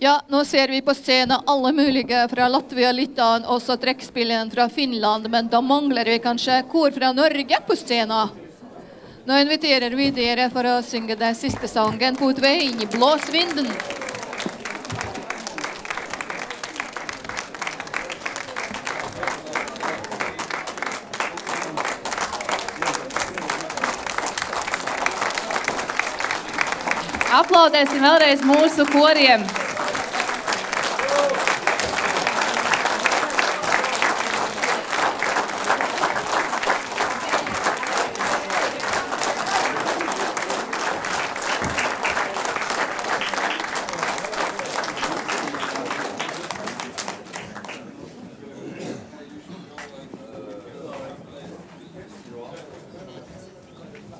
Ja, nå ser vi på scenen alle mulige fra Latvia, Litauen, også trekkspilleren fra Finland, men da mangler vi kanskje kor fra Norge på scenen. Nå inviterer vi dere for å synge den siste sangen på Utveien i Blåsvinden. Aplaudēsim vēlreiz mūsu koriem.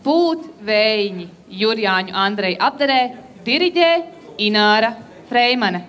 Pūtvējiņi Jurjāņu Andreja apdarē, diriģē Ināra Freimane.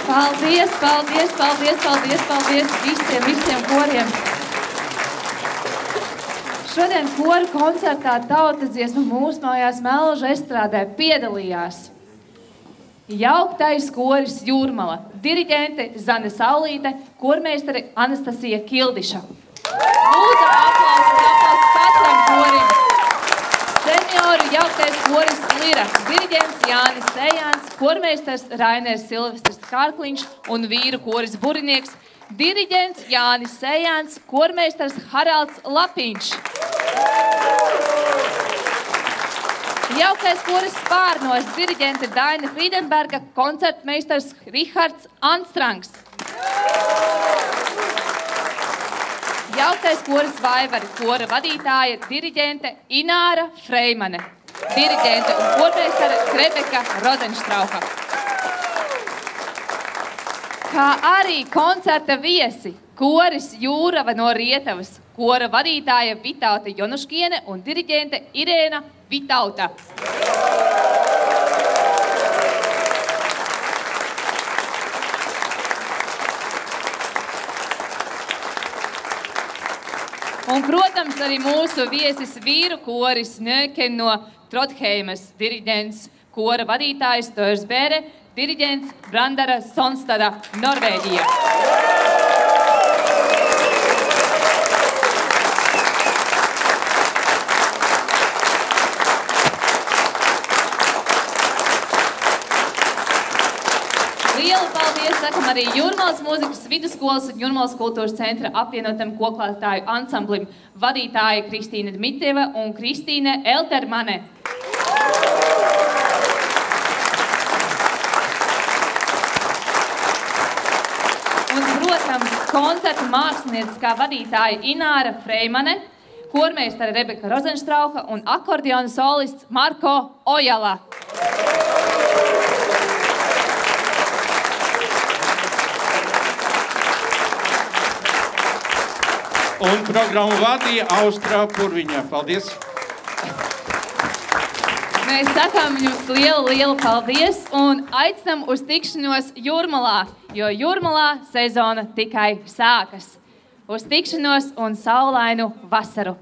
Paldies, paldies, paldies, paldies, paldies visiem koriem. Šodien koru koncertā tautas dziesmu mūsu mājās Melža estrādē piedalījās jauktais koris Jūrmala, diriģente Zane Saulīte, kormeistare Anastasija Kildiša. Lūdzu, aplausus katram korim. Seniori jauktais koris Lira, diriģents Jānis Sejāns, kormeistars Rainers Silvestris Kārkliņš un vīru koris Burinieks, diriģents Jānis Sejāns, kormeistars Haralds Lapiņš. Jauktais koris Spārnos, diriģente Daina Friedenberga, koncertmeistars Rihards Anstrangs. Jauktais koris Vaivari, kora vadītāja, diriģente Ināra Freimane, diriģente un kormeistara Rebeka Rozenštrauka. Kā arī koncerta viesi, koris Jūrava no Rietavas, kora vadītāja Vitauta Jonuškiene un diriģente Irēna Vitauta. Un, protams, arī mūsu viesis vīru koris Nöken no Trondheimas, diriģents, kora vadītājs Tors Bēre, diriģents Brandara Sonstada, Norvēģija. Lielu paldies sakam arī Jūrmalas mūzikas vidusskolas un Jūrmalas kultūras centra apvienotam koklātāju ansamblim vadītāja Kristīne Dmitrieva un Kristīne Eltermane. Un, protams, koncertu mākslinieckā vadītāja Ināra Freimane, kormeistara Rebeka Rozenštrauka un akordeona solists Marko Ojala. Un programmu vadīja Austra Purviņa. Paldies! Mēs sakām jums lielu paldies un aicinām uz tikšanos Jūrmalā, jo Jūrmalā sezona tikai sākas. Uz tikšanos un saulainu vasaru!